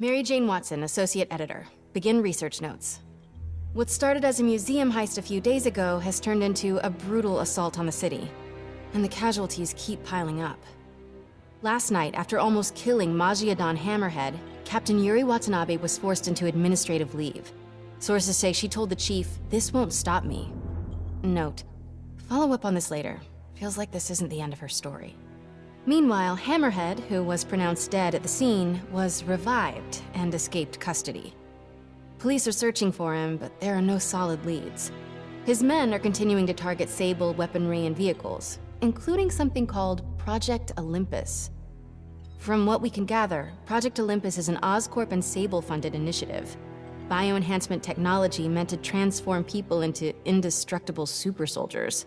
Mary Jane Watson, Associate Editor. Begin research notes. What started as a museum heist a few days ago has turned into a brutal assault on the city, and the casualties keep piling up. Last night, after almost killing Majidon Hammerhead, Captain Yuri Watanabe was forced into administrative leave. Sources say she told the chief, "This won't stop me." Note, follow up on this later. Feels like this isn't the end of her story. Meanwhile, Hammerhead, who was pronounced dead at the scene, was revived and escaped custody. Police are searching for him, but there are no solid leads. His men are continuing to target Sable weaponry and vehicles, including something called Project Olympus. From what we can gather, Project Olympus is an Oscorp and Sable-funded initiative. Bioenhancement technology meant to transform people into indestructible super soldiers.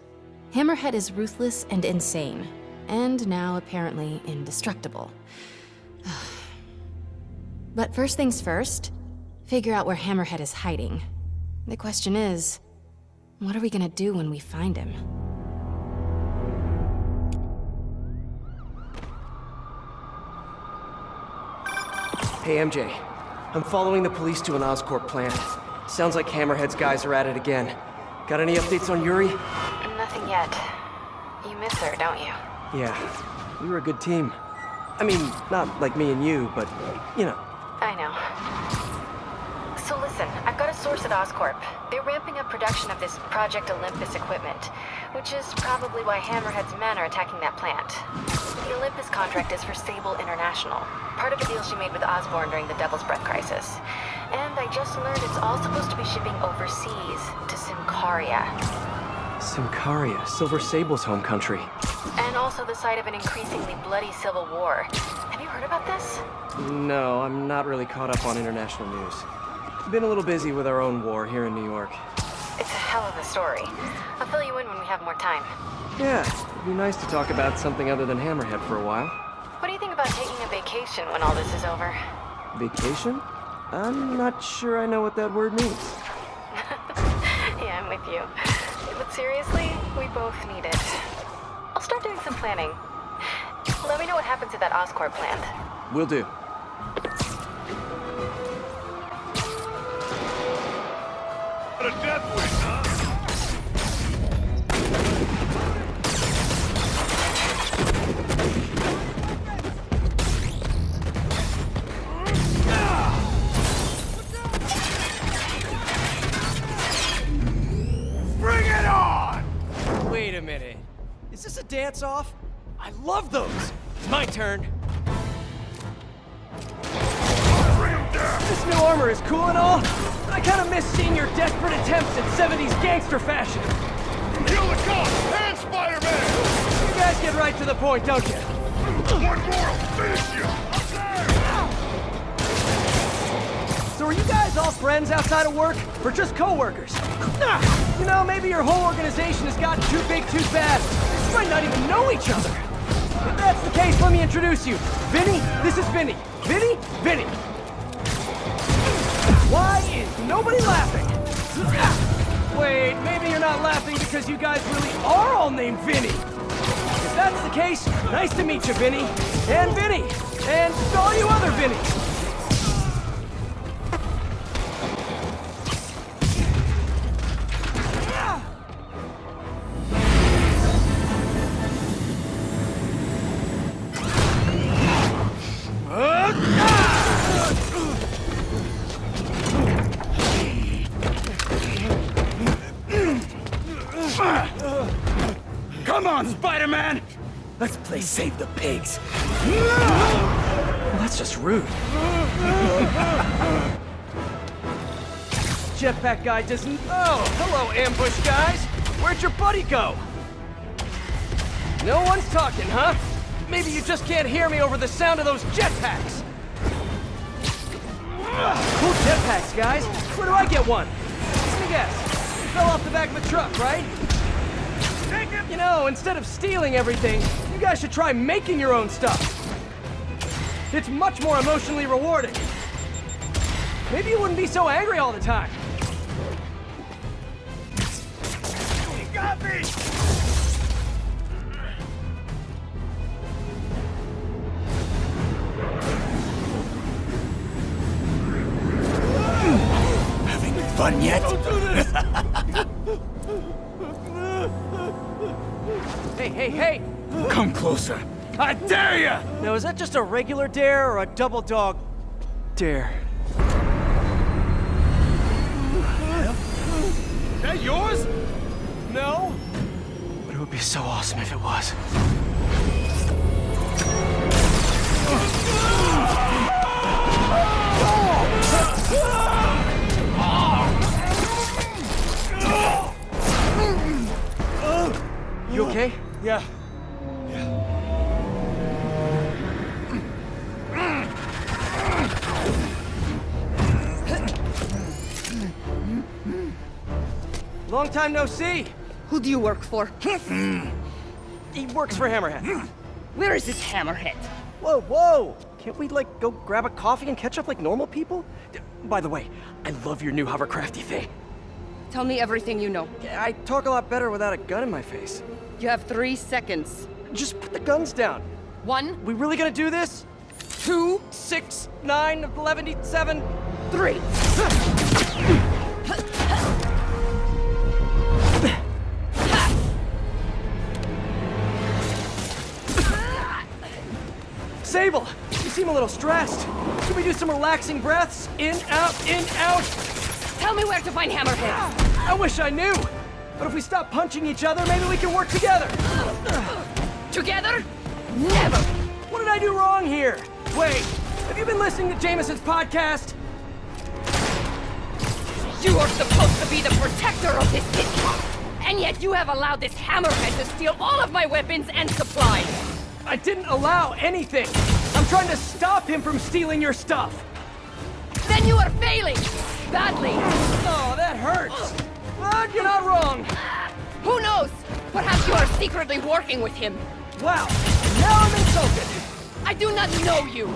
Hammerhead is ruthless and insane, and now apparently indestructible. But first things first, figure out where Hammerhead is hiding. The question is, what are we gonna do when we find him? Hey, MJ. I'm following the police to an Oscorp plant. Sounds like Hammerhead's guys are at it again. Got any updates on Yuri? Nothing yet. You miss her, don't you? Yeah, we were a good team. I mean, not like me and you, but, you know. I know. So listen, I've got a source at Oscorp. They're ramping up production of this Project Olympus equipment, which is probably why Hammerhead's men are attacking that plant. The Olympus contract is for Sable International, part of a deal she made with Osborn during the Devil's Breath crisis. And I just learned it's all supposed to be shipping overseas, to Symkaria. Symkaria, Silver Sable's home country. And also the site of an increasingly bloody civil war. Have you heard about this? No, I'm not really caught up on international news. Been a little busy with our own war here in New York. It's a hell of a story. I'll fill you in when we have more time. Yeah, it'd be nice to talk about something other than Hammerhead for a while. What do you think about taking a vacation when all this is over? Vacation? I'm not sure I know what that word means. Yeah, I'm with you. But seriously, we both need it. I'll start doing some planning. Let me know what happens at that Oscorp plant. Will do. A death wish, huh? Bring it on! Wait a minute. Is this a dance-off? I love those! My turn. Bring him down! This new armor is cool and all, but I kind of miss seeing your desperate attempts at 70s gangster fashion. Kill the cops and Spider-Man! You guys get right to the point, don't you? One more, I'll finish you! Up there! So are you guys all friends outside of work, or just co-workers? You know, maybe your whole organization has gotten too big too fast. You might not even know each other. If that's the case, let me introduce you. Vinny, this is Vinny. Vinny, Vinny. Why is nobody laughing? Wait, maybe you're not laughing because you guys really are all named Vinny. If that's the case, nice to meet you, Vinny. And Vinny. And all you other Vinnies. Come on, Spider-Man! Let's play Save the Pigs. Well, that's just rude. Jetpack guy doesn't... Oh, hello, ambush guys. Where'd your buddy go? No one's talking, huh? Maybe you just can't hear me over the sound of those jetpacks. Cool jetpacks, guys. Where do I get one? Let me guess. Fell off the back of a truck, right? You know, instead of stealing everything, you guys should try making your own stuff. It's much more emotionally rewarding. Maybe you wouldn't be so angry all the time. You got me! fun yet? Hey! Come closer. I dare ya! Now, is that just a regular dare or a double dog dare? Is that yours? No? But it would be so awesome if it was. You okay? Yeah. Long time no see. Who do you work for? He works for Hammerhead. Where is this hammerhead? Whoa! Can't we, like, go grab a coffee and catch up like normal people? By the way, I love your new hovercrafty thing. Tell me everything you know. I talk a lot better without a gun in my face. You have 3 seconds. Just put the guns down. 1, We really gonna do this? 2, 6, 9, 11, 7. 3. Sable, you seem a little stressed. Can we do some relaxing breaths? In, out, in, out. Tell me where to find hammerhead. I wish I knew. But if we stop punching each other, maybe we can work together. Together? Never. What did I do wrong here? Wait, have you been listening to Jameson's podcast? You are supposed to be the protector of this city. And yet you have allowed this hammerhead to steal all of my weapons and supplies. I didn't allow anything. I'm trying to stop him from stealing your stuff. Then you are failing. Badly. Oh, that hurts. But you're not wrong. Who knows? Perhaps you are secretly working with him. Wow, now I'm insulted. I do not know you.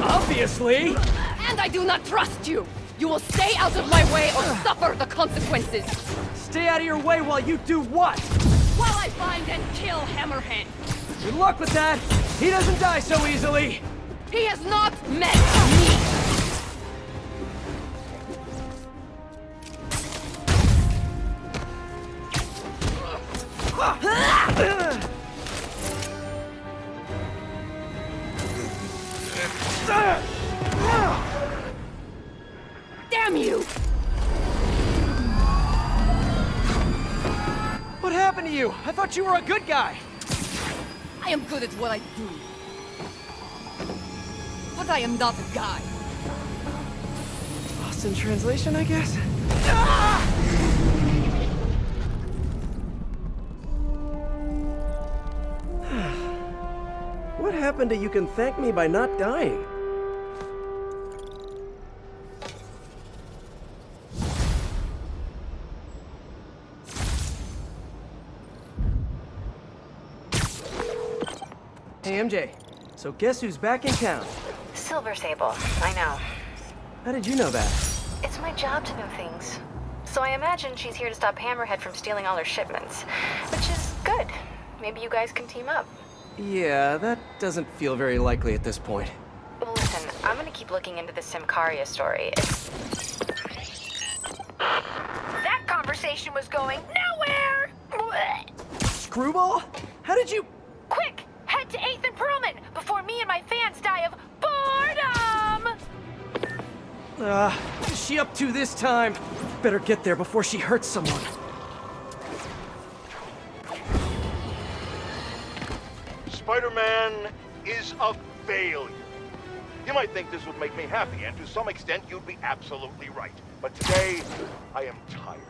Obviously. And I do not trust you. You will stay out of my way or suffer the consequences. Stay out of your way while you do what? While I find and kill Hammerhead. Good luck with that. He doesn't die so easily. He has not met me. Damn you! What happened to you? I thought you were a good guy. I am good at what I do. But I am not a guy. Lost in translation, I guess? What happened to you can thank me by not dying? Hey, MJ. So guess who's back in town? Silver Sable, I know. How did you know that? It's my job to know things. So I imagine she's here to stop Hammerhead from stealing all her shipments. Which is good. Maybe you guys can team up. Yeah, that doesn't feel very likely at this point. Listen, I'm gonna keep looking into the Simcaria story. That conversation was going nowhere! Screwball? How did you... Quick, head to 8th and Perlman before me and my fans die of boredom! What is she up to this time? Better get there before she hurts someone. Spider-Man is a failure. You might think this would make me happy, and to some extent you'd be absolutely right. But today, I am tired.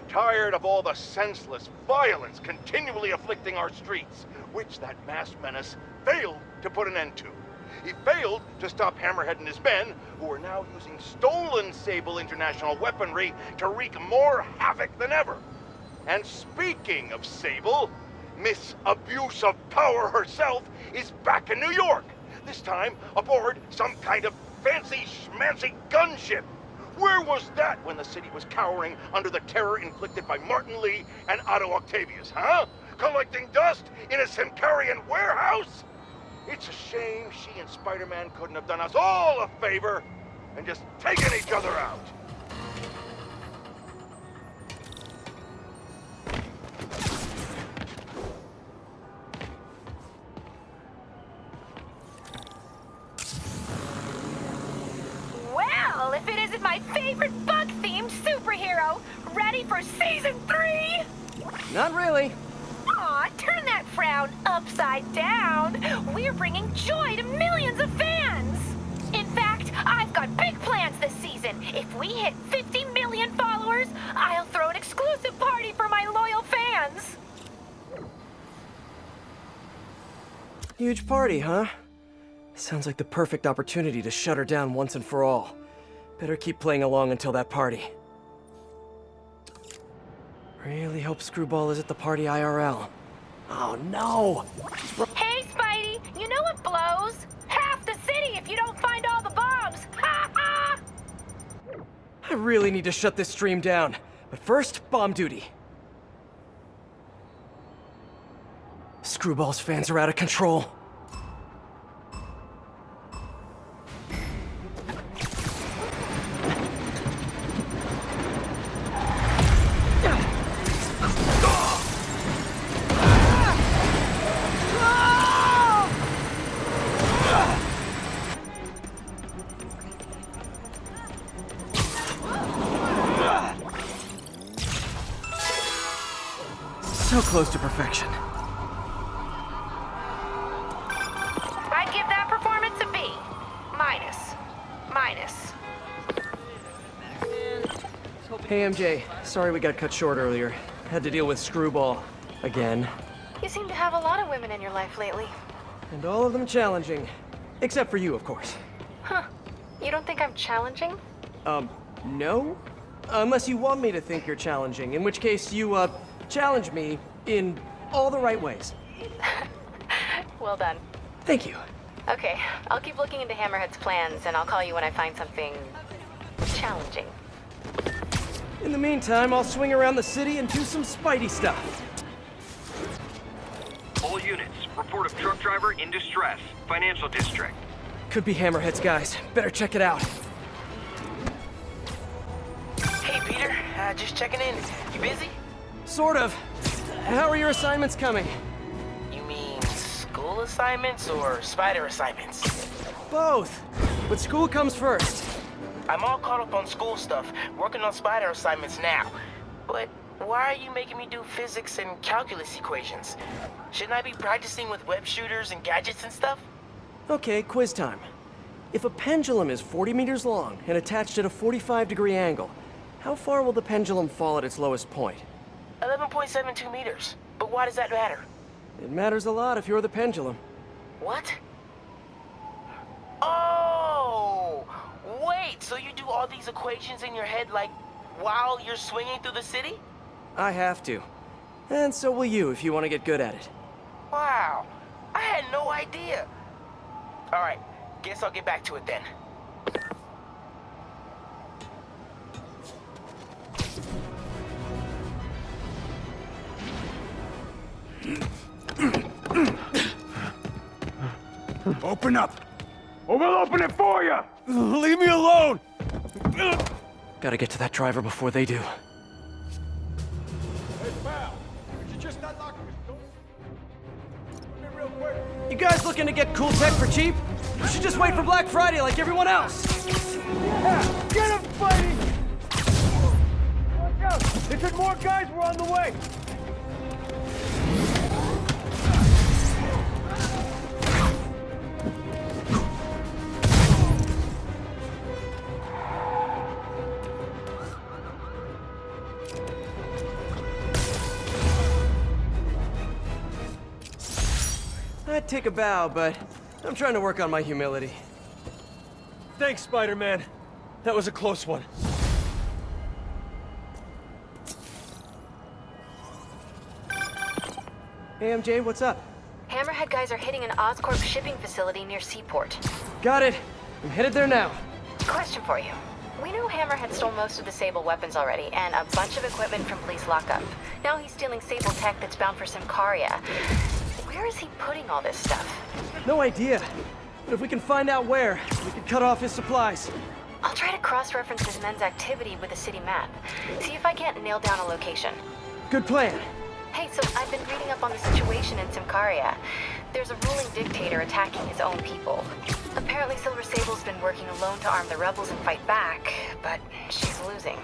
Tired of all the senseless violence continually afflicting our streets, which that masked menace failed to put an end to. He failed to stop Hammerhead and his men, who are now using stolen Sable international weaponry to wreak more havoc than ever. And speaking of Sable, Miss Abuse of Power herself is back in New York, this time aboard some kind of fancy schmancy gunship. Where was that when the city was cowering under the terror inflicted by Martin Lee and Otto Octavius, huh? Collecting dust in a Simcarian warehouse? It's a shame she and Spider-Man couldn't have done us all a favor and just taken each other out. with my favorite bug-themed superhero. Ready for Season 3? Not really. Aw, turn that frown upside down. We're bringing joy to millions of fans. In fact, I've got big plans this season. If we hit 50 million followers, I'll throw an exclusive party for my loyal fans. Huge party, huh? Sounds like the perfect opportunity to shut her down once and for all. Better keep playing along until that party. Really hope Screwball is at the party IRL. Oh no! Hey, Spidey, you know what blows? Half the city if you don't find all the bombs! Ha ha! I really need to shut this stream down. But first, bomb duty. Screwball's fans are out of control. So close to perfection. I'd give that performance a B. Minus. Minus. Hey MJ, sorry we got cut short earlier. Had to deal with Screwball. Again. You seem to have a lot of women in your life lately. And all of them challenging. Except for you, of course. Huh. You don't think I'm challenging? No? Unless you want me to think you're challenging, in which case you, challenge me in all the right ways. Well done. Thank you. Okay, I'll keep looking into Hammerhead's plans, and I'll call you when I find something challenging. In the meantime, I'll swing around the city and do some Spidey stuff. All units, report a truck driver in distress. Financial district. Could be Hammerhead's guys. Better check it out. Hey, Peter. Just checking in. You busy? Sort of. How are your assignments coming? You mean school assignments or spider assignments? Both. But school comes first. I'm all caught up on school stuff, working on spider assignments now. But why are you making me do physics and calculus equations? Shouldn't I be practicing with web shooters and gadgets and stuff? Okay, quiz time. If a pendulum is 40 meters long and attached at a 45-degree angle, how far will the pendulum fall at its lowest point? 11.72 meters. But why does that matter? It matters a lot if you're the pendulum. What? Oh! Wait, so you do all these equations in your head, like, while you're swinging through the city? I have to. And so will you if you want to get good at it. Wow, I had no idea. All right, guess I'll get back to it then. Open up! Or we'll open it for you! Leave me alone! Gotta get to that driver before they do. Hey, pal, could you just not knock this door? Come here real quick. You guys looking to get cool tech for cheap? You should just wait for Black Friday like everyone else. Yeah, get him, Spidey! Watch out! If there's more guys, we're on the way! I'd take a bow, but I'm trying to work on my humility. Thanks, Spider-Man. That was a close one. Hey, MJ, what's up? Hammerhead guys are hitting an Oscorp shipping facility near Seaport. Got it. I'm headed there now. Question for you. We know Hammerhead stole most of the Sable weapons already, and a bunch of equipment from police lockup. Now he's stealing Sable tech that's bound for Symkaria. Where is he putting all this stuff? No idea. But if we can find out where, we can cut off his supplies. I'll try to cross-reference his men's activity with the city map. See if I can't nail down a location. Good plan. Hey, so I've been reading up on the situation in Symkaria. There's a ruling dictator attacking his own people. Apparently Silver Sable's been working alone to arm the rebels and fight back, but she's losing.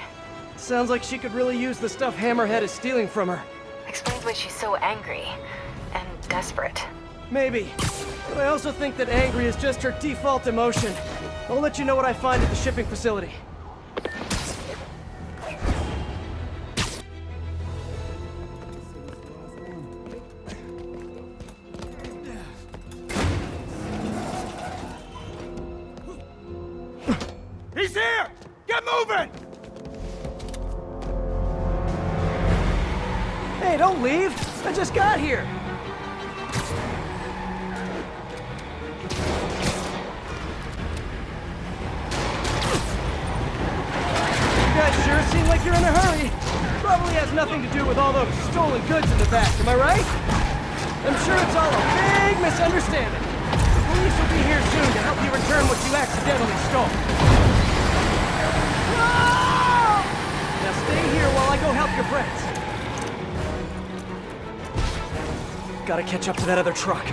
Sounds like she could really use the stuff Hammerhead is stealing from her. Explains why she's so angry and desperate. Maybe. But I also think that angry is just her default emotion. I'll let you know what I find at the shipping facility. He's here! Get moving! Hey, don't leave! I just got here! You guys sure seem like you're in a hurry. Probably has nothing to do with all those stolen goods in the back, am I right? I'm sure it's all a big misunderstanding. The police will be here soon to help you return what you accidentally stole. Now stay here while I go help your friends. Gotta catch up to that other truck.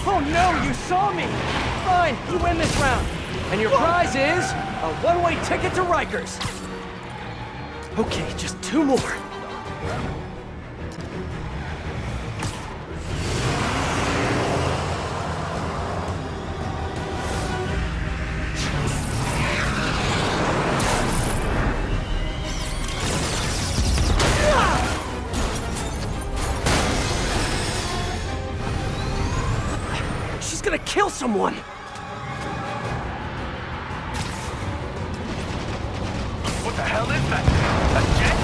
Oh no, you saw me! Fine, you win this round. And your prize is a one-way ticket to Rikers. Okay, just 2 more. She's gonna kill someone! What the hell is that? A jet?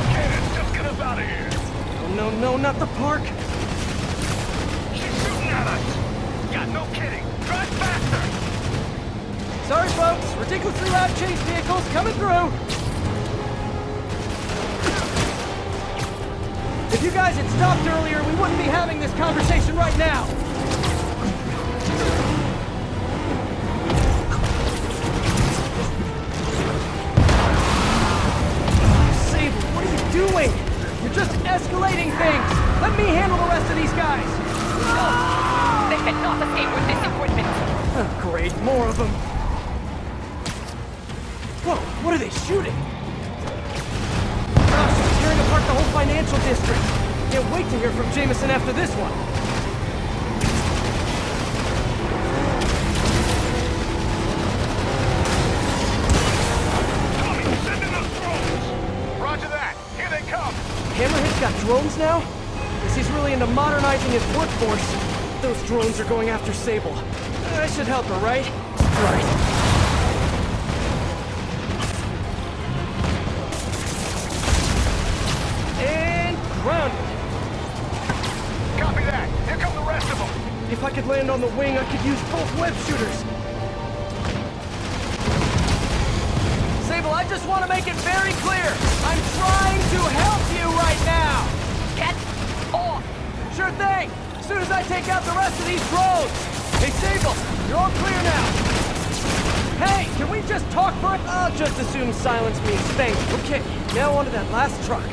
Okay, then just get us out of here. Oh no, no, not the park! She's shooting at us! Yeah, no kidding. Drive faster! Sorry folks, ridiculously loud chase vehicles coming through! If you guys had stopped earlier, we wouldn't be having this conversation right now! Sable, what are you doing? You're just escalating things! Let me handle the rest of these guys! They cannot escape with this equipment. Oh, great, more of them. Whoa, what are they shooting? Gosh, they're tearing apart the whole financial district. Can't wait to hear from Jameson after this one. Tommy, send in those drones! Roger that. Here they come. Hammerhead's got drones now? Guess he's really into modernizing his workforce. Those drones are going after Sable. I should help her, right? Right. And grounded. Copy that. Here come the rest of them. If I could land on the wing, I could use both web shooters. Sable, I just want to make it very clear. I'm trying to help you right now. Get off! Sure thing. As soon as I take out the rest of these drones. Hey, Sable, you're all clear now. Hey, can we just talk for it? I'll just assume silence means thank you. Okay, now onto that last truck.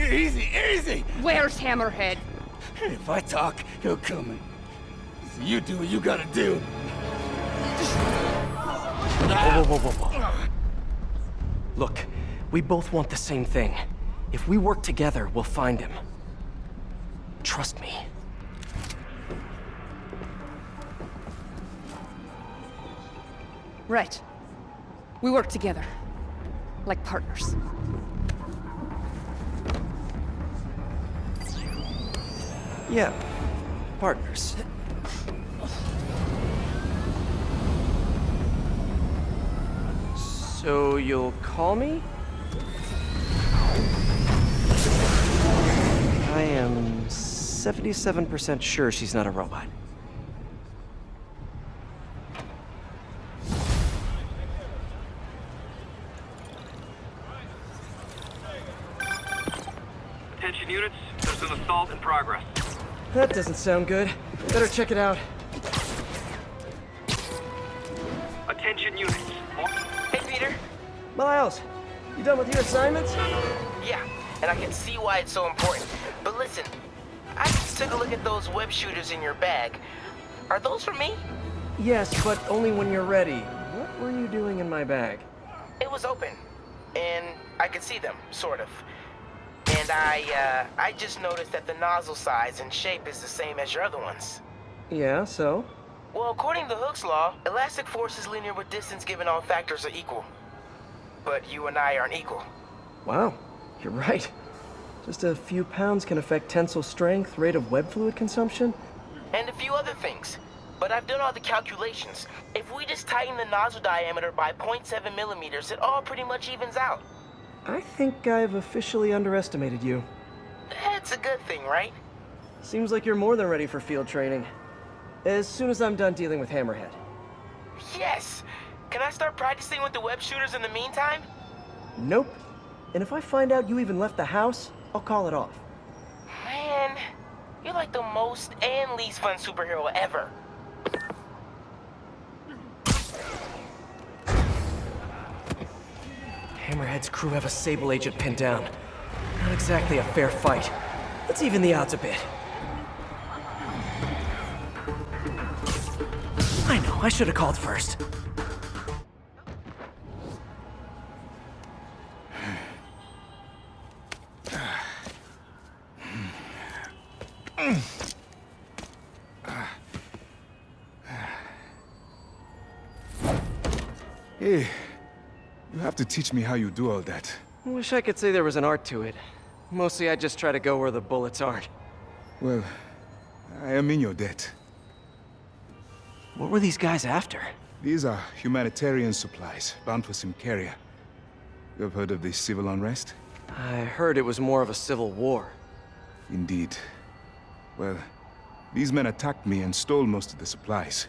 Easy, easy! Where's Hammerhead? If I talk, he'll come. So you do what you gotta do. Whoa. Look, we both want the same thing. If we work together, we'll find him. Trust me. Right. We work together. Like partners. Yeah, partners. So you'll call me? I am 77% sure she's not a robot. Attention units, there's an assault in progress. That doesn't sound good. Better check it out. Attention units. Hey, Peter. Miles, you done with your assignments? Yeah, and I can see why it's so important. But listen, I just took a look at those web shooters in your bag. Are those for me? Yes, but only when you're ready. What were you doing in my bag? It was open, and I could see them, sort of. And I just noticed that the nozzle size and shape is the same as your other ones. Yeah, so? Well, according to Hooke's law, elastic force is linear with distance given all factors are equal. But you and I aren't equal. Wow, you're right. Just a few pounds can affect tensile strength, rate of web fluid consumption. And a few other things. But I've done all the calculations. If we just tighten the nozzle diameter by 0.7 millimeters, it all pretty much evens out. I think I've officially underestimated you. That's a good thing, right? Seems like you're more than ready for field training. As soon as I'm done dealing with Hammerhead. Yes! Can I start practicing with the web shooters in the meantime? Nope. And if I find out you even left the house, I'll call it off. Man, you're like the most and least fun superhero ever. Hammerhead's crew have a Sable agent pinned down. Not exactly a fair fight. Let's even the odds a bit. I know, I should have called first. Hey, you have to teach me how you do all that. I wish I could say there was an art to it. Mostly I just try to go where the bullets aren't. Well, I am in your debt. What were these guys after? These are humanitarian supplies, bound for Simcaria. You have heard of the civil unrest? I heard it was more of a civil war. Indeed. Well, these men attacked me and stole most of the supplies.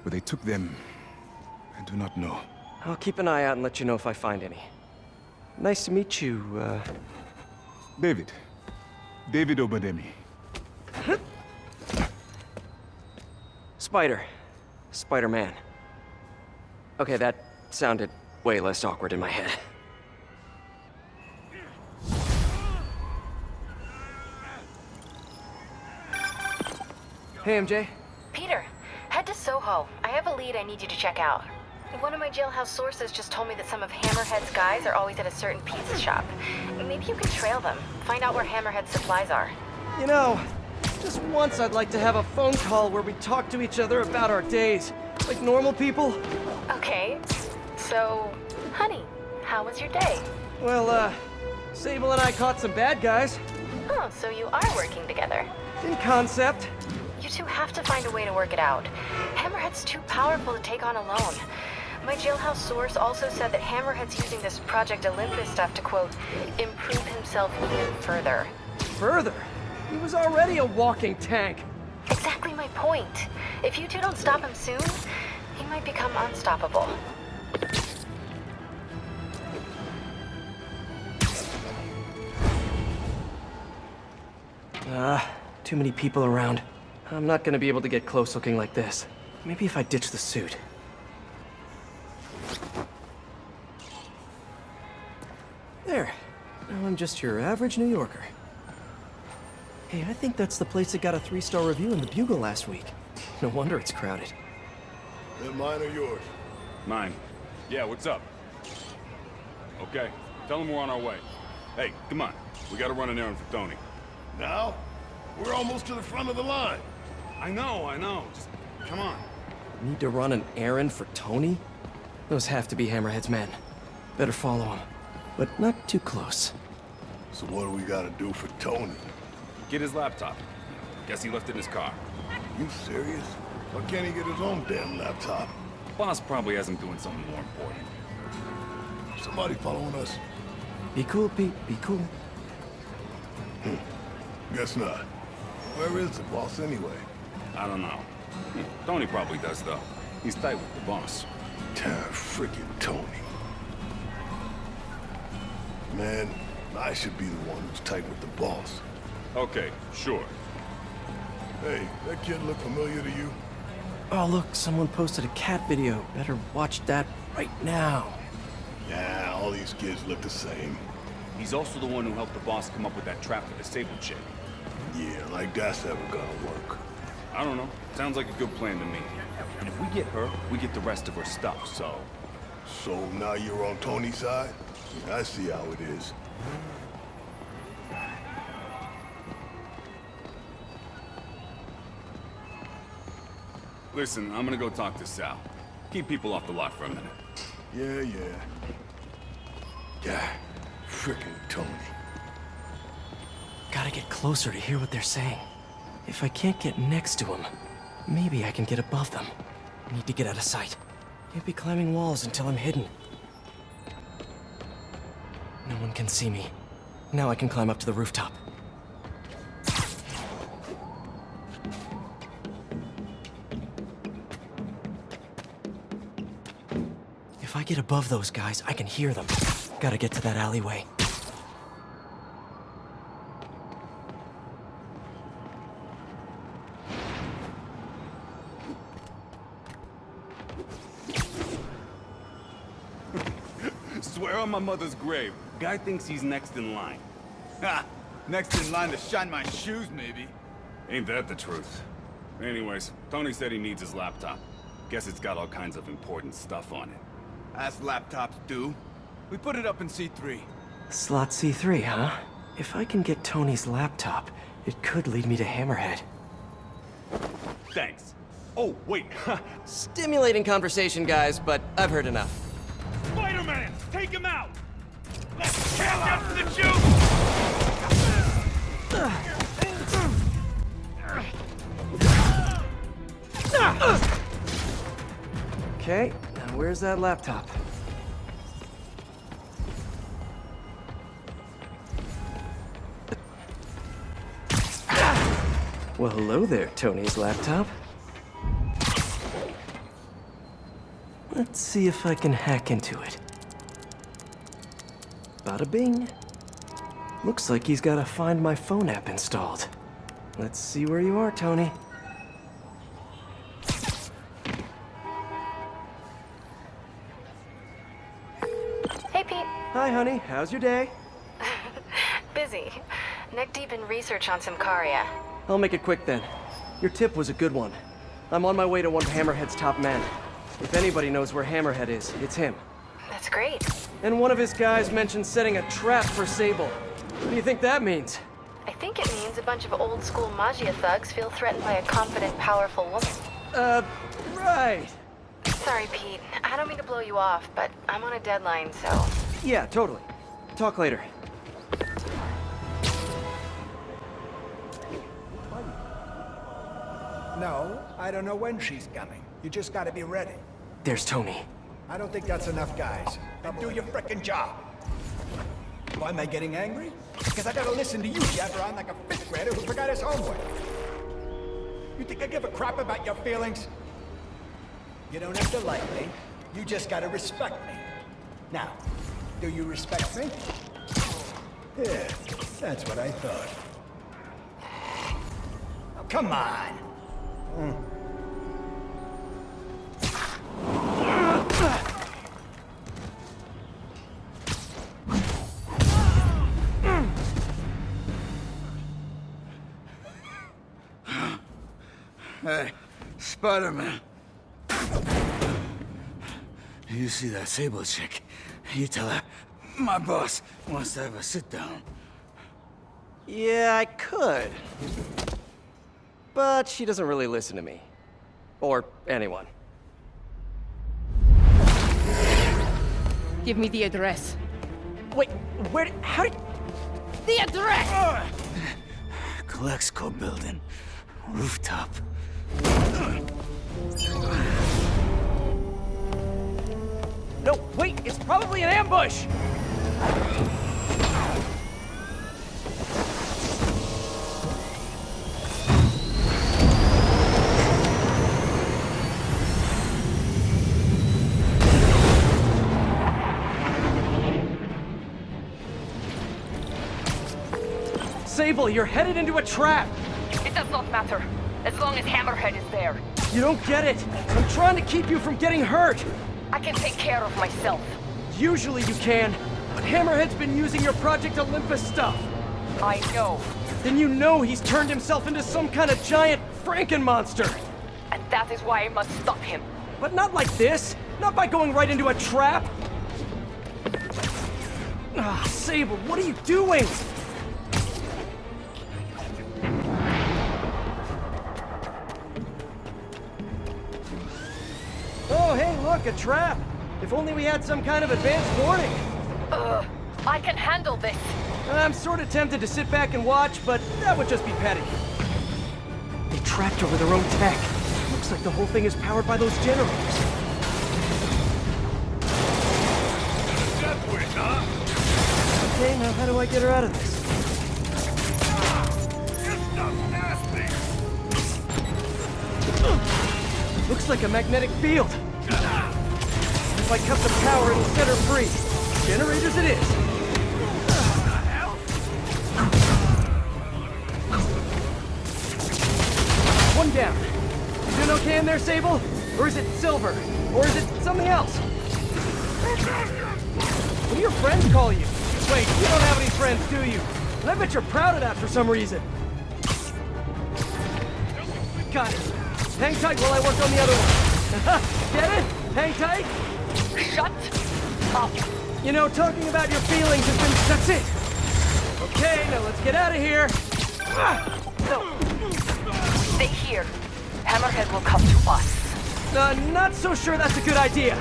Where they took them, I do not know. I'll keep an eye out and let you know if I find any. Nice to meet you, David. David Obademi. Spider. Spider-Man. Okay, that sounded way less awkward in my head. Hey, MJ. Peter, head to Soho. I have a lead I need you to check out. One of my jailhouse sources just told me that some of Hammerhead's guys are always at a certain pizza shop. Maybe you could trail them, find out where Hammerhead's supplies are. You know, just once I'd like to have a phone call where we talk to each other about our days, like normal people. Okay, so, honey, how was your day? Well, Sable and I caught some bad guys. Oh, so you are working together. In concept. You two have to find a way to work it out. Hammerhead's too powerful to take on alone. My jailhouse source also said that Hammerhead's using this Project Olympus stuff to, quote, improve himself even further. Further? He was already a walking tank. Exactly my point. If you two don't stop him soon, he might become unstoppable. Too many people around. I'm not gonna be able to get close looking like this. Maybe if I ditch the suit. There. Now I'm just your average New Yorker. Hey, I think that's the place that got a 3-star review in the Bugle last week. No wonder it's crowded. Then mine or yours? Mine. Yeah, what's up? Okay, tell him we're on our way. Hey, come on. We gotta run an errand for Tony. Now? We're almost to the front of the line. I know. Just come on. Need to run an errand for Tony? Those have to be Hammerhead's men. Better follow him. But not too close. So what do we gotta do for Tony? Get his laptop. Guess he left it in his car. You serious? Why can't he get his own damn laptop? Boss probably has him doing something more important. Somebody following us? Be cool, Pete. Be cool. Guess not. Where is the boss anyway? I don't know. Tony probably does, though. He's tight with the boss. Freaking Tony. Man, I should be the one who's tight with the boss. Okay, sure. Hey, that kid look familiar to you? Oh, look, someone posted a cat video. Better watch that right now. Nah, all these kids look the same. He's also the one who helped the boss come up with that trap for the Sable chick. Yeah, like that's ever gonna work. I don't know. Sounds like a good plan to me. And if we get her, we get the rest of her stuff, so... So now you're on Tony's side? I see how it is. Listen, I'm gonna go talk to Sal. Keep people off the lot for a minute. Yeah. Frickin' Tony. Gotta get closer to hear what they're saying. If I can't get next to him, maybe I can get above them. Need to get out of sight. Can't be climbing walls until I'm hidden. No one can see me. Now I can climb up to the rooftop. If I get above those guys, I can hear them. Gotta get to that alleyway. Swear on my mother's grave, guy thinks he's next in line. Ha! Next in line to shine my shoes, maybe. Ain't that the truth? Anyways, Tony said he needs his laptop. Guess it's got all kinds of important stuff on it. As laptops do. We put it up in C3. Slot C3, huh? If I can get Tony's laptop, it could lead me to Hammerhead. Thanks. Oh, wait. Stimulating conversation, guys, but I've heard enough. Spider-Man! Take him out! Let's get the juice! Okay, now where's that laptop? Well, hello there, Tony's laptop. Let's see if I can hack into it. Bada bing. Looks like he's got a Find My Phone app installed. Let's see where you are, Tony. Hey, Pete. Hi, honey. How's your day? Busy. Neck deep in research on Symkaria. I'll make it quick then. Your tip was a good one. I'm on my way to one of Hammerhead's top men. If anybody knows where Hammerhead is, it's him. That's great. And one of his guys mentioned setting a trap for Sable. What do you think that means? I think it means a bunch of old-school Magia thugs feel threatened by a confident, powerful woman. Right. Sorry, Pete. I don't mean to blow you off, but I'm on a deadline, so... Yeah, totally. Talk later. No, I don't know when she's coming. You just gotta be ready. There's Tony. I don't think that's enough, guys. Then do your frickin' job. Why am I getting angry? Because I gotta listen to you jabber on like a fifth grader who forgot his homework. You think I give a crap about your feelings? You don't have to like me. You just gotta respect me. Now, do you respect me? Yeah, that's what I thought. Oh, come on! Hey, Spider-Man. You see that Sable chick? You tell her, my boss wants to have a sit-down. Yeah, I could. But she doesn't really listen to me. Or anyone. Give me the address. Wait, how did... The address! Colexco building. Rooftop. No, wait, it's probably an ambush! Sable, you're headed into a trap! It does not matter, as long as Hammerhead is there. You don't get it! I'm trying to keep you from getting hurt! I can take care of myself. Usually you can, but Hammerhead's been using your Project Olympus stuff. I know. Then you know he's turned himself into some kind of giant Franken-monster! And that is why I must stop him. But not like this! Not by going right into a trap! Ah, Sable, what are you doing? Oh, hey, look, a trap! If only we had some kind of advanced warning! I can handle this. I'm sort of tempted to sit back and watch, but that would just be petty. They trapped her with their own tech. Looks like the whole thing is powered by those generators. Death wish, huh? Okay, now how do I get her out of this? This stuff's nasty. Looks like a magnetic field. If I cut the power, it'll set her free. Generators it is. One down. You doing okay in there, Sable? Or is it Silver? Or is it something else? What do your friends call you? Wait, you don't have any friends, do you? And I bet you're proud of that for some reason. Got it. Hang tight while I work on the other one. Get it? Hang tight? Shut up. You know, talking about your feelings has been... That's it! Okay, now let's get out of here. No. Stay here. Hammerhead will come to us. Not so sure that's a good idea.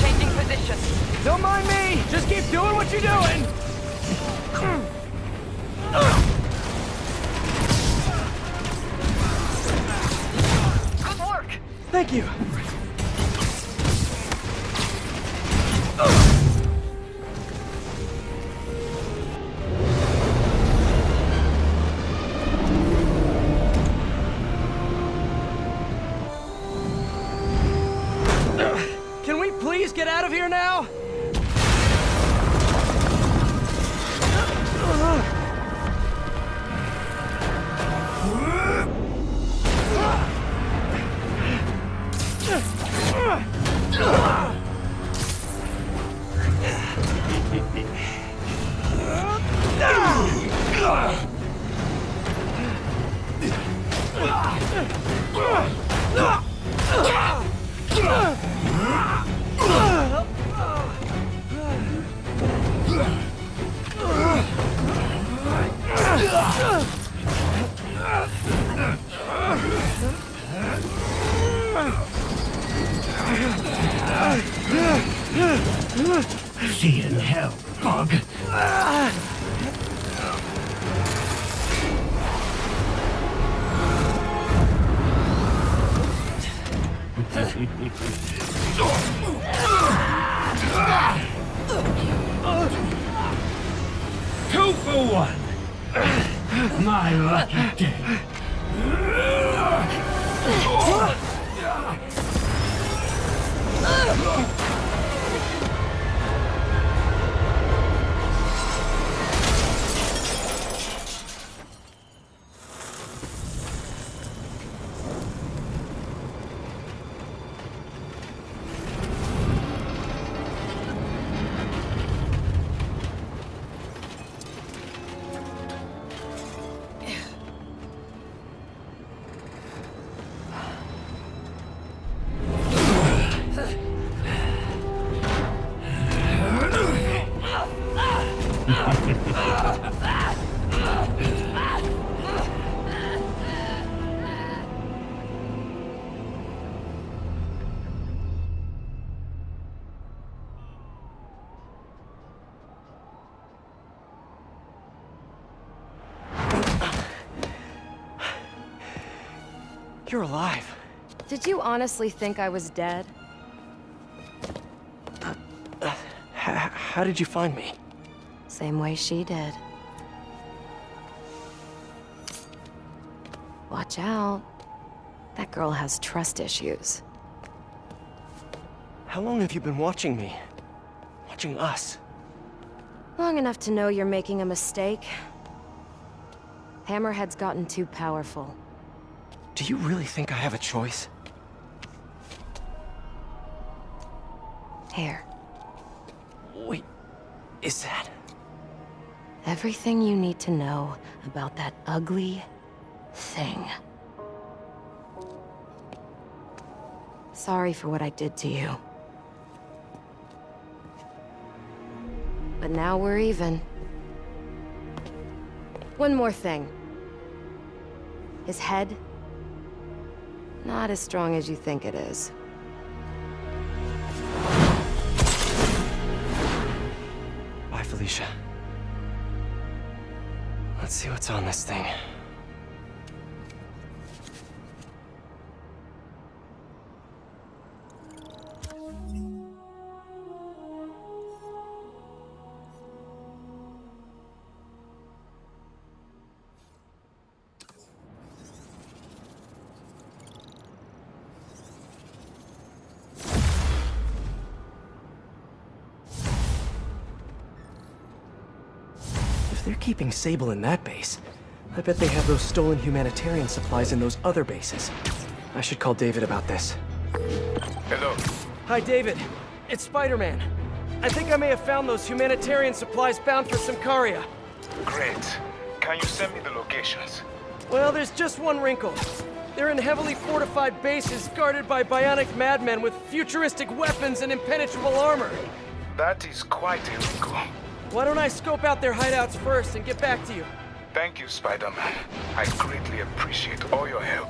Changing position. Don't mind me. Just keep doing what you're doing. Good work. Thank you. Can we please get out of here now? See you in hell, bug. Two for one. My lucky day. You're alive. Did you honestly think I was dead? How did you find me? Same way she did. Watch out. That girl has trust issues. How long have you been watching me? Watching us? Long enough to know you're making a mistake. Hammerhead's gotten too powerful. Do you really think I have a choice? Here. Wait, is that... Everything you need to know about that ugly thing. Sorry for what I did to you. But now we're even. One more thing. His head, not as strong as you think it is. Bye, Felicia. Let's see what's on this thing. If they're keeping Sable in that base, I bet they have those stolen humanitarian supplies in those other bases. I should call David about this. Hello. Hi, David. It's Spider-Man. I think I may have found those humanitarian supplies bound for Symkaria. Great. Can you send me the locations? Well, there's just one wrinkle. They're in heavily fortified bases guarded by bionic madmen with futuristic weapons and impenetrable armor. That is quite a wrinkle. Why don't I scope out their hideouts first and get back to you? Thank you, Spider-Man. I greatly appreciate all your help.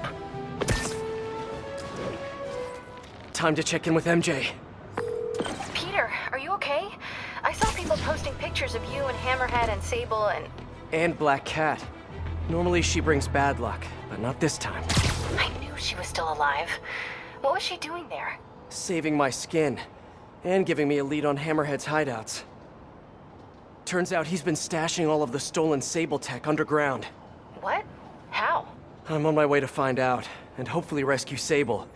Time to check in with MJ. Peter, are you okay? I saw people posting pictures of you and Hammerhead and Sable And Black Cat. Normally she brings bad luck, but not this time. I knew she was still alive. What was she doing there? Saving my skin, and giving me a lead on Hammerhead's hideouts. Turns out he's been stashing all of the stolen Sable tech underground. What? How? I'm on my way to find out, and hopefully rescue Sable,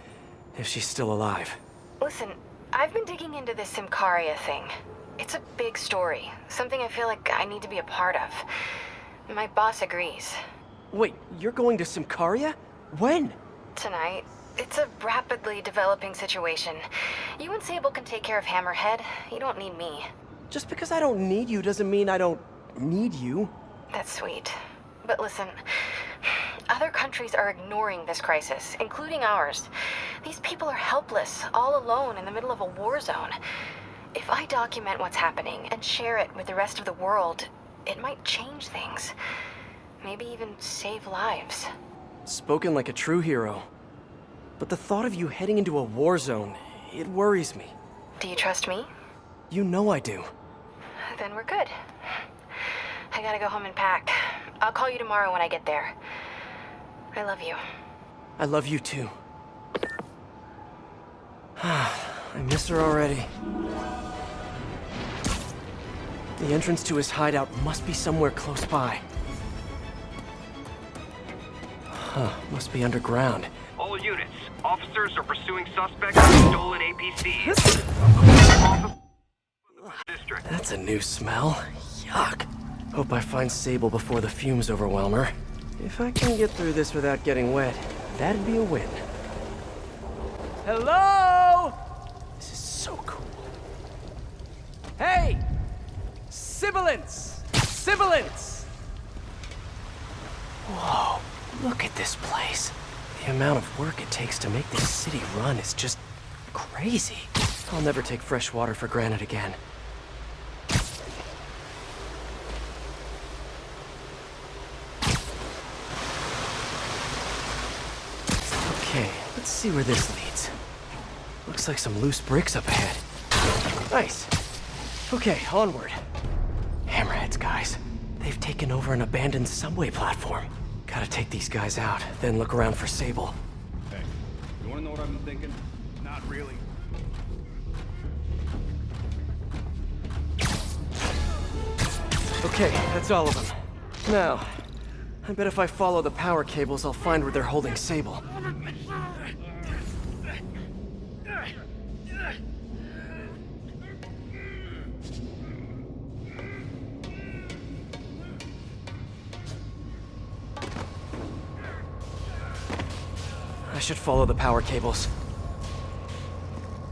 if she's still alive. Listen, I've been digging into this Symkaria thing. It's a big story, something I feel like I need to be a part of. My boss agrees. Wait, you're going to Symkaria? When? Tonight. It's a rapidly developing situation. You and Sable can take care of Hammerhead. You don't need me. Just because I don't need you doesn't mean I don't need you. That's sweet. But listen, other countries are ignoring this crisis, including ours. These people are helpless, all alone in the middle of a war zone. If I document what's happening and share it with the rest of the world, it might change things. Maybe even save lives. Spoken like a true hero. But the thought of you heading into a war zone, it worries me. Do you trust me? You know I do. Then we're good. I gotta go home and pack. I'll call you tomorrow when I get there. I love you. I love you too. I miss her already. The entrance to his hideout must be somewhere close by. Huh, must be underground. All units, officers are pursuing suspects with stolen APCs. District. That's a new smell. Yuck. Hope I find Sable before the fumes overwhelm her. If I can get through this without getting wet, that'd be a win. Hello? This is so cool. Hey! Sibilance! Sibilance! Whoa, look at this place. The amount of work it takes to make this city run is just crazy. I'll never take fresh water for granted again. Okay, let's see where this leads. Looks like some loose bricks up ahead. Nice. Okay, onward. Hammerheads, guys. They've taken over an abandoned subway platform. Gotta take these guys out, then look around for Sable. wanna know what I've been thinking? Not really. Okay, that's all of them. Now, I bet if I follow the power cables, I'll find where they're holding Sable. I should follow the power cables.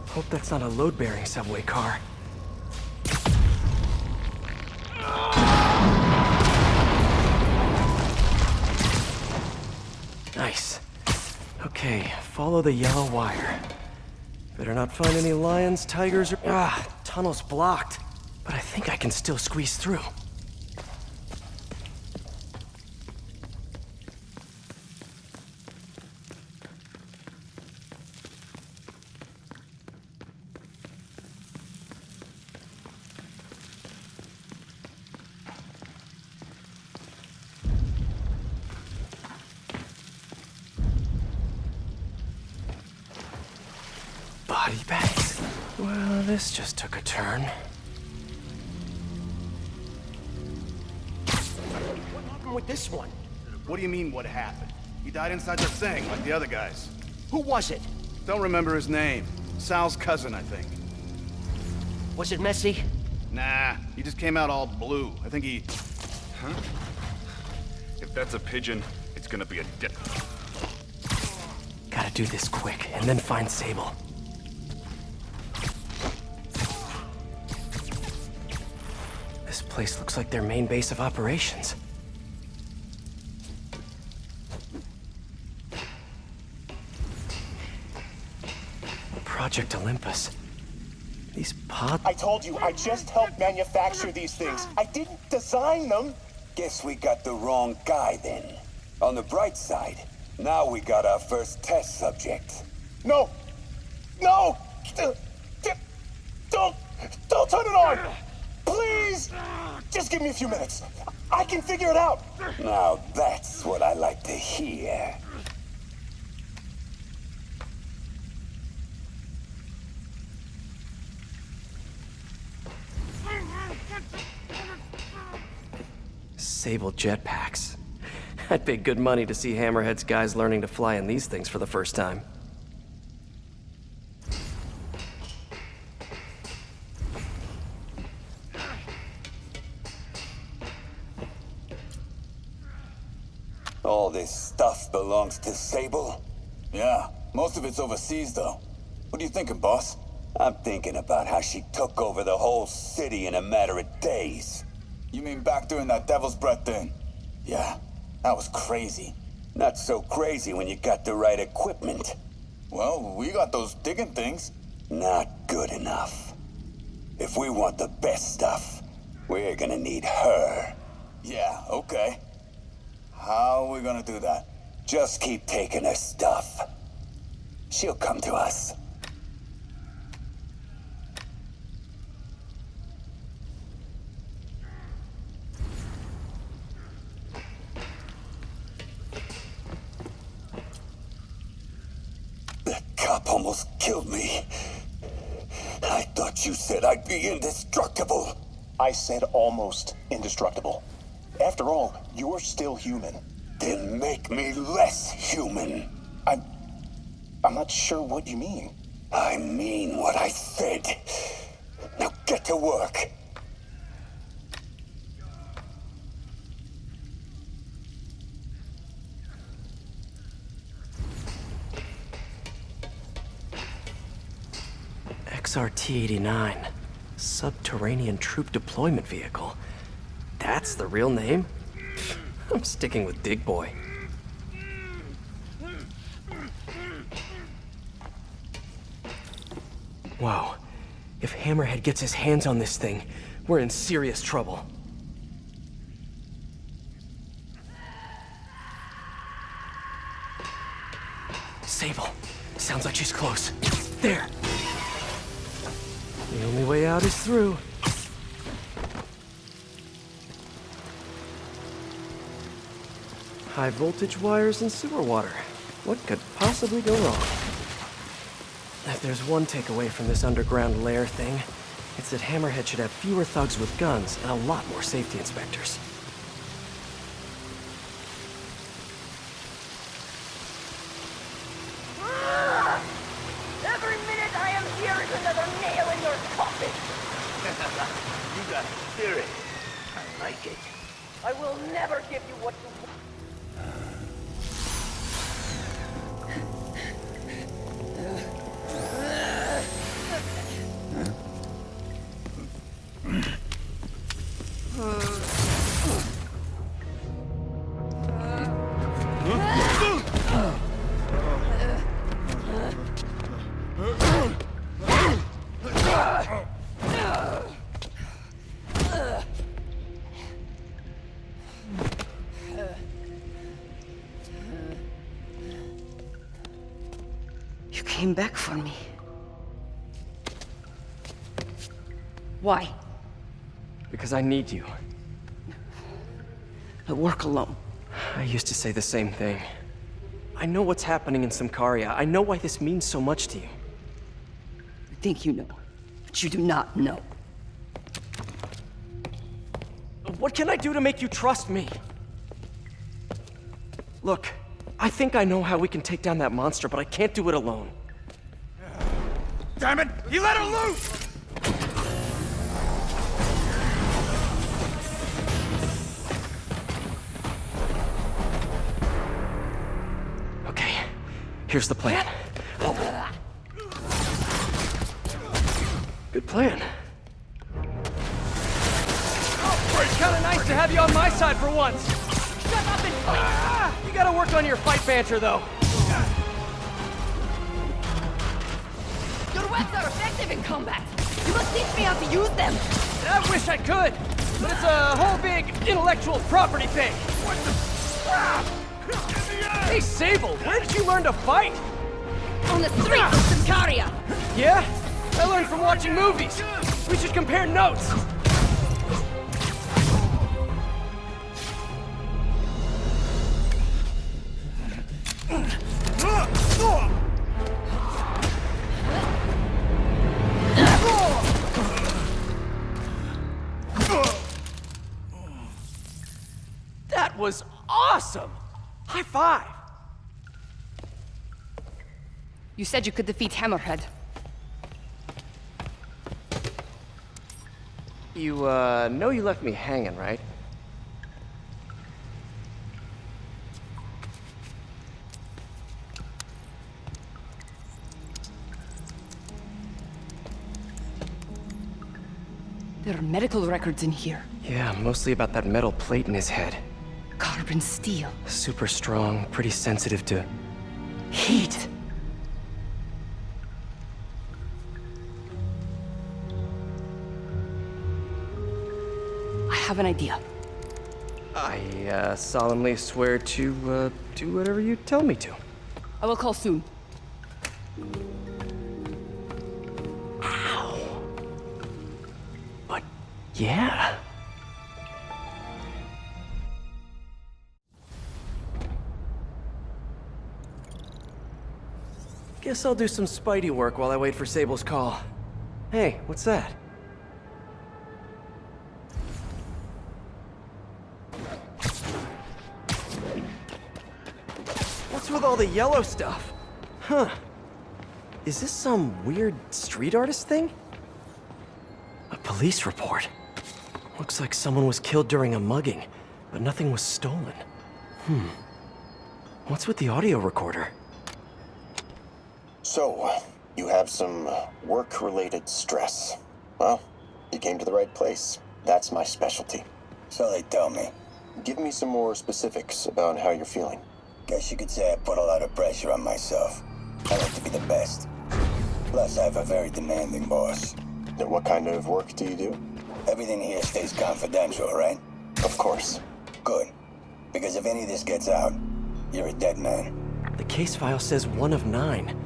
Hope that's not a load-bearing subway car. Nice. Okay, follow the yellow wire. Better not find any lions, tigers, or... tunnel's blocked. But I think I can still squeeze through. Body bags? Well, this just took a turn. What happened with this one? What do you mean, what happened? He died inside the thing, like the other guys. Who was it? Don't remember his name. Sal's cousin, I think. Was it messy? Nah, he just came out all blue. I think he... Huh? If that's a pigeon, it's gonna be a dick. Gotta do this quick, and then find Sable. This place looks like their main base of operations. Project Olympus. These pods... I told you, I just helped manufacture these things. I didn't design them. Guess we got the wrong guy then. On the bright side, now we got our first test subject. No! No! Don't turn it on! Please! Just give me a few minutes. I can figure it out. Now that's what I like to hear. Sable jetpacks. I'd pay good money to see Hammerhead's guys learning to fly in these things for the first time. All this stuff belongs to Sable? Yeah, most of it's overseas though. What are you thinking, boss? I'm thinking about how she took over the whole city in a matter of days. You mean back during that Devil's Breath thing? Yeah, that was crazy. Not so crazy when you got the right equipment. Well, we got those digging things. Not good enough. If we want the best stuff, we're gonna need her. Yeah, okay. How are we gonna do that? Just keep taking her stuff. She'll come to us. That cop almost killed me. I thought you said I'd be indestructible. I said almost indestructible. After all, you're still human. Then make me less human. I'm not sure what you mean. I mean what I said. Now get to work. XRT-89. Subterranean Troop Deployment Vehicle. That's the real name? I'm sticking with Dig Boy. Wow. If Hammerhead gets his hands on this thing, we're in serious trouble. Sable. Sounds like she's close. There! The only way out is through. High voltage wires and sewer water. What could possibly go wrong? If there's one takeaway from this underground lair thing, it's that Hammerhead should have fewer thugs with guns and a lot more safety inspectors. Every minute I am here is another nail in your coffin. You got spirit. I like it. I will never give you what you want. You came back for me. Why? Because I need you. I work alone. I used to say the same thing. I know what's happening in Symkaria. I know why this means so much to you. You think you know, but you do not know. What can I do to make you trust me? Look, I think I know how we can take down that monster, but I can't do it alone. Damn it! He let her loose! Okay, here's the plan. Good plan. It's kinda nice to have you on my side for once. Shut up and fight! You gotta work on your fight banter, though. Your webs are effective in combat. You must teach me how to use them. I wish I could, but it's a whole big intellectual property thing. What the? Hey, Sable, where did you learn to fight? On the streets of Symkaria. Yeah? I learned from watching movies. We should compare notes. That was awesome! High five! You said you could defeat Hammerhead. You, know you left me hanging, right? There are medical records in here. Yeah, mostly about that metal plate in his head. Carbon steel. Super strong, pretty sensitive to heat. I have an idea. I, solemnly swear to, do whatever you tell me to. I will call soon. Ow. But, yeah. Guess I'll do some Spidey work while I wait for Sable's call. Hey, what's that? What's with all the yellow stuff? Huh. Is this some weird street artist thing? A police report. Looks like someone was killed during a mugging, but nothing was stolen. What's with the audio recorder? So, you have some work-related stress. Well, you came to the right place. That's my specialty. So they tell me. Give me some more specifics about how you're feeling. Guess you could say I put a lot of pressure on myself. I like to be the best. Plus, I have a very demanding boss. And what kind of work do you do? Everything here stays confidential, right? Of course. Good. Because if any of this gets out, you're a dead man. The case file says 1 of 9.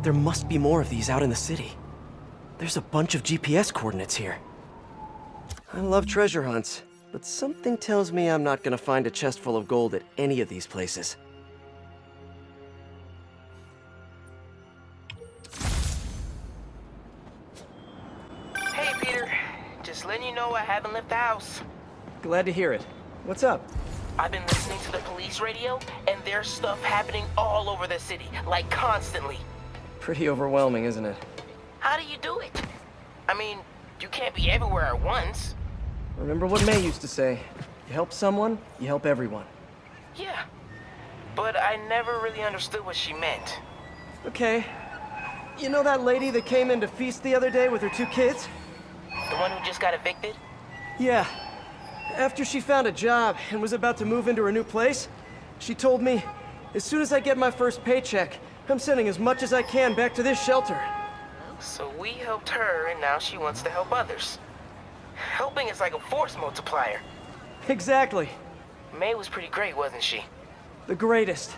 There must be more of these out in the city. There's a bunch of GPS coordinates here. I love treasure hunts, but something tells me I'm not gonna find a chest full of gold at any of these places. house. Glad to hear it. What's up? I've been listening to the police radio, and there's stuff happening all over the city, like constantly. Pretty overwhelming, isn't it? How do you do it? I mean, you can't be everywhere at once. Remember what May used to say. You help someone, you help everyone. Yeah, but I never really understood what she meant. Okay. You know that lady that came in to feast the other day with her 2 kids? The one who just got evicted? Yeah. After she found a job and was about to move into her new place, she told me, as soon as I get my first paycheck, I'm sending as much as I can back to this shelter. So we helped her, and now she wants to help others. Helping is like a force multiplier. Exactly. May was pretty great, wasn't she? The greatest.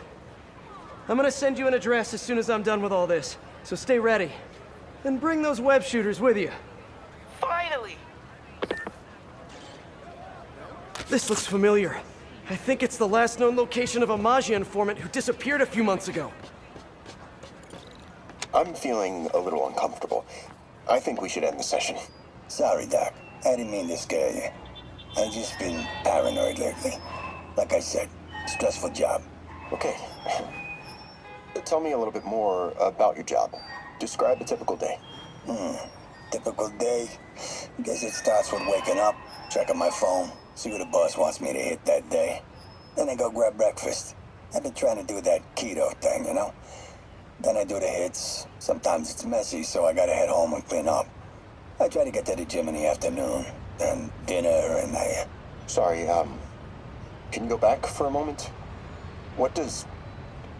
I'm gonna send you an address as soon as I'm done with all this, so stay ready. And bring those web shooters with you. Finally! This looks familiar. I think it's the last known location of a Maggia informant who disappeared a few months ago. I'm feeling a little uncomfortable. I think we should end the session. Sorry, Doc. I didn't mean to scare you. I've just been paranoid lately. Like I said, stressful job. Okay. Tell me a little bit more about your job. Describe a typical day. Typical day? Guess it starts with waking up, checking my phone, see what the boss wants me to hit that day. Then I go grab breakfast. I've been trying to do that keto thing, you know? Then I do the hits. Sometimes it's messy, so I gotta head home and clean up. I try to get to the gym in the afternoon, then dinner, and I... Sorry, can you go back for a moment? What does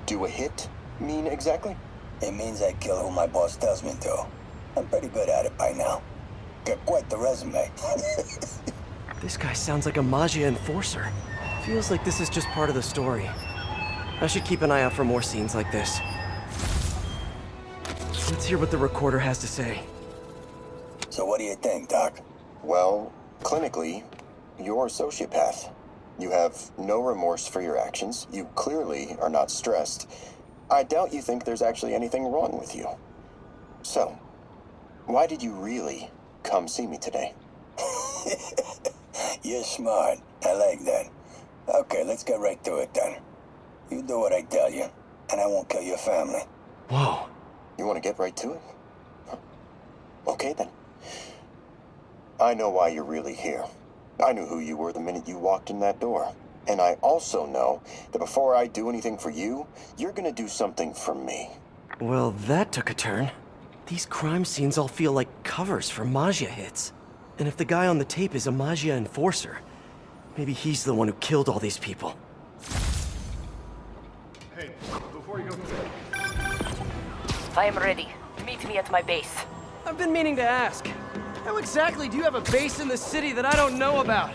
do a hit mean exactly? It means I kill who my boss tells me to. I'm pretty good at it by now. Got quite the resume. This guy sounds like a Maggia enforcer. Feels like this is just part of the story. I should keep an eye out for more scenes like this. Let's hear what the recorder has to say. So what do you think, Doc? Well, clinically, you're a sociopath. You have no remorse for your actions. You clearly are not stressed. I doubt you think there's actually anything wrong with you. So, why did you really come see me today? You're smart. I like that. Okay, let's get right to it then. You do what I tell you, and I won't kill your family. Whoa. You want to get right to it? Okay, then. I know why you're really here. I knew who you were the minute you walked in that door. And I also know that before I do anything for you, you're gonna do something for me. Well, that took a turn. These crime scenes all feel like covers for Maggia hits. And if the guy on the tape is a Maggia enforcer, maybe he's the one who killed all these people. Hey, before you go... I am ready. Meet me at my base. I've been meaning to ask. How exactly do you have a base in the city that I don't know about?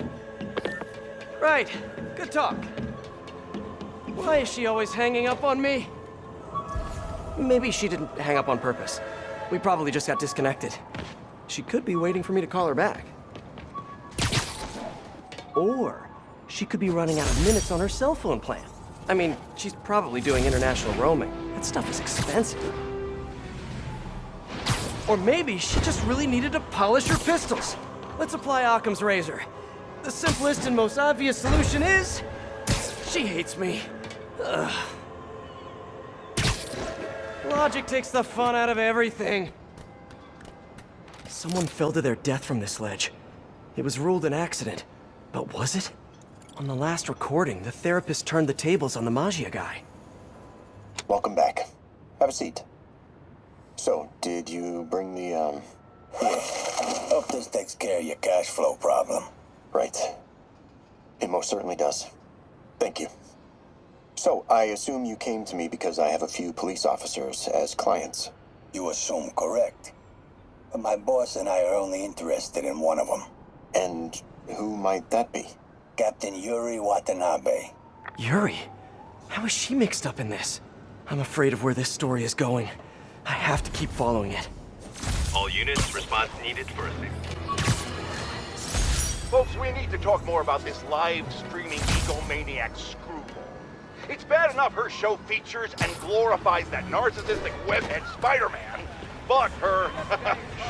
Right. Good talk. Why is she always hanging up on me? Maybe she didn't hang up on purpose. We probably just got disconnected. She could be waiting for me to call her back. Or she could be running out of minutes on her cell phone plan. I mean, she's probably doing international roaming. That stuff is expensive. Or maybe she just really needed to polish her pistols. Let's apply Occam's razor. The simplest and most obvious solution is... she hates me. Ugh. Logic takes the fun out of everything. Someone fell to their death from this ledge. It was ruled an accident. But was it? On the last recording, the therapist turned the tables on the Maggia guy. Welcome back. Have a seat. So, did you bring the, Here. Hope this takes care of your cash flow problem. Right. It most certainly does. Thank you. So, I assume you came to me because I have a few police officers as clients. You assume correct. But my boss and I are only interested in one of them. And who might that be? Captain Yuri Watanabe. Yuri? How is she mixed up in this? I'm afraid of where this story is going. I have to keep following it. All units, response needed for a Folks, we need to talk more about this live streaming egomaniac screwball. It's bad enough her show features and glorifies that narcissistic webhead Spider-Man, But her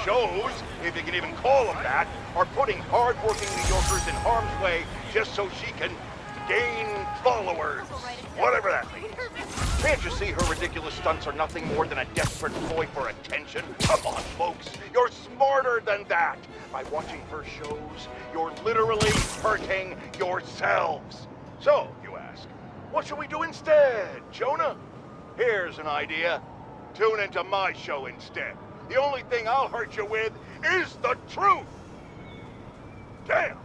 shows, if you can even call them that, are putting hard-working New Yorkers in harm's way just so she can gain followers. Whatever that means. Can't you see her ridiculous stunts are nothing more than a desperate ploy for attention? Come on, folks. You're smarter than that. By watching her shows, you're literally hurting yourselves. So, you ask, what should we do instead, Jonah? Here's an idea. Tune into my show instead. The only thing I'll hurt you with is the truth. Damn,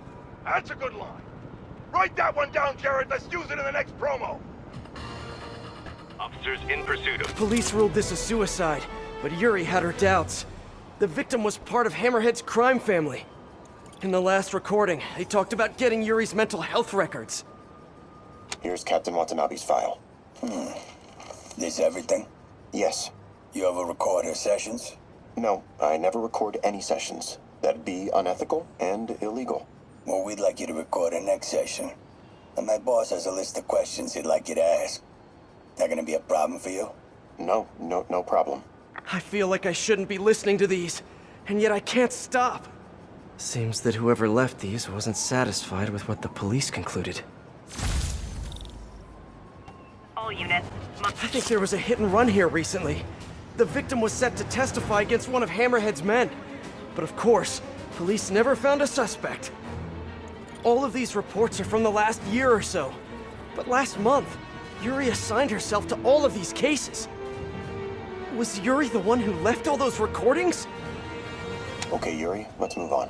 that's a good line. Write that one down, Jared. Let's use it in the next promo. Officers in pursuit of... Police ruled this a suicide, but Yuri had her doubts. The victim was part of Hammerhead's crime family. In the last recording, they talked about getting Yuri's mental health records. Here's Captain Watanabe's file. This everything? Yes. You ever record her sessions? No, I never record any sessions. That'd be unethical and illegal. Well, we'd like you to record our next session. And my boss has a list of questions he'd like you to ask. That gonna be a problem for you? No problem. I feel like I shouldn't be listening to these, and yet I can't stop. Seems that whoever left these wasn't satisfied with what the police concluded. All units. I think there was a hit and run here recently. The victim was set to testify against one of Hammerhead's men. But of course, police never found a suspect. All of these reports are from the last year or so. But last month, Yuri assigned herself to all of these cases. Was Yuri the one who left all those recordings? Okay, Yuri, let's move on.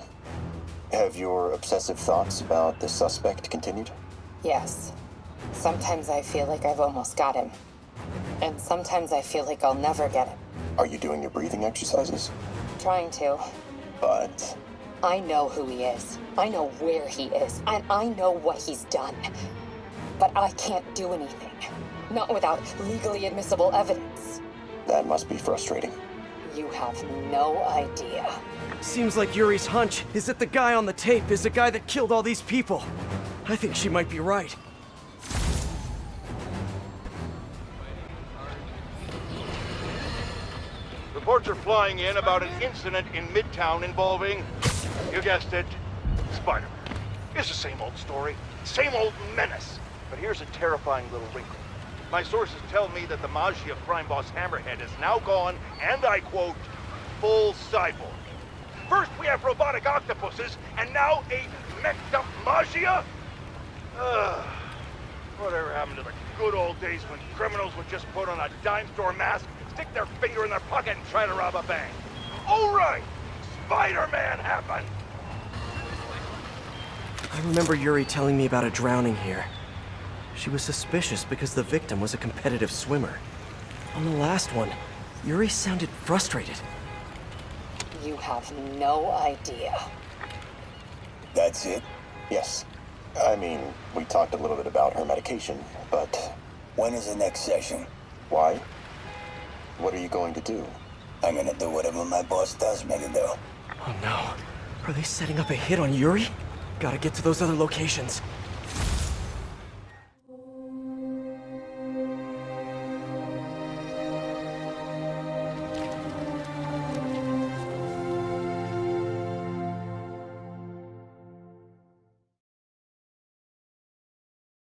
Have your obsessive thoughts about the suspect continued? Yes. Sometimes I feel like I've almost got him. And sometimes I feel like I'll never get him. Are you doing your breathing exercises? Trying to. But... I know who he is. I know where he is. And I know what he's done. But I can't do anything. Not without legally admissible evidence. That must be frustrating. You have no idea. Seems like Yuri's hunch is that the guy on the tape is the guy that killed all these people. I think she might be right. Reports are flying in about an incident in Midtown involving, you guessed it, Spider-Man. It's the same old story, same old menace. But here's a terrifying little wrinkle. My sources tell me that the Magia crime boss Hammerhead is now gone, and I quote, full cyborg. First we have robotic octopuses, and now a mech'd-up Magia? Whatever happened to the good old days when criminals would just put on a dime store mask, stick their finger in their pocket, and try to rob a bank? All right, Spider-Man happened. I remember Yuri telling me about a drowning here. She was suspicious because the victim was a competitive swimmer. On the last one, Yuri sounded frustrated. You have no idea. That's it? Yes. I mean, we talked a little bit about her medication, but... When is the next session? Why? What are you going to do? I'm gonna do whatever my boss tells me to do. Oh no. Are they setting up a hit on Yuri? Gotta get to those other locations.